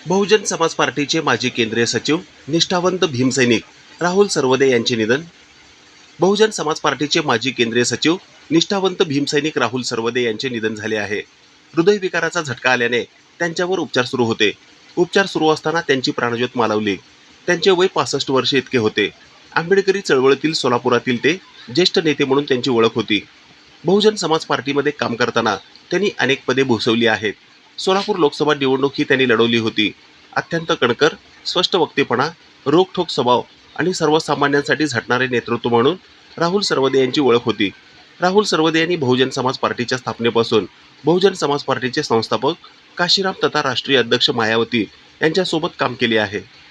बहुजन समाज पार्टीचे माजी केंद्रीय सचिव, निष्ठावंत भीमसैनिक राहुल सरवदे यांचे निधन. बहुजन समाज पार्टीचे माजी केंद्रीय सचिव, निष्ठावंत भीमसैनिक राहुल सरवदे यांचे निधन झाले आहे. हृदयविकाराचा झटका आल्याने त्यांच्यावर उपचार सुरू होते. उपचार सुरू असताना त्यांची प्राणज्योत मालवली. त्यांचे वय 65 वर्षे इतके होते. आंबेडकरी चळवळीतील सोलापुरातील ते ज्येष्ठ नेते म्हणून त्यांची ओळख होती. बहुजन समाज पार्टीमध्ये काम करताना त्यांनी अनेक पदे भूषवली आहेत. सोलापूर लोकसभा निवडणूक ही त्यांनी लढवली होती. अत्यंत कणखर, स्पष्ट वक्तेपणा, रोखठोक स्वभाव आणि सर्वसामान्यांसाठी झटणारे नेतृत्व म्हणून राहुल सरवदे यांची ओळख होती. राहुल सरवदे यांनी बहुजन समाज पार्टीच्या स्थापनेपासून बहुजन समाज पार्टीचे संस्थापक काशीराम तथा राष्ट्रीय अध्यक्ष मायावती यांच्यासोबत काम केले आहे.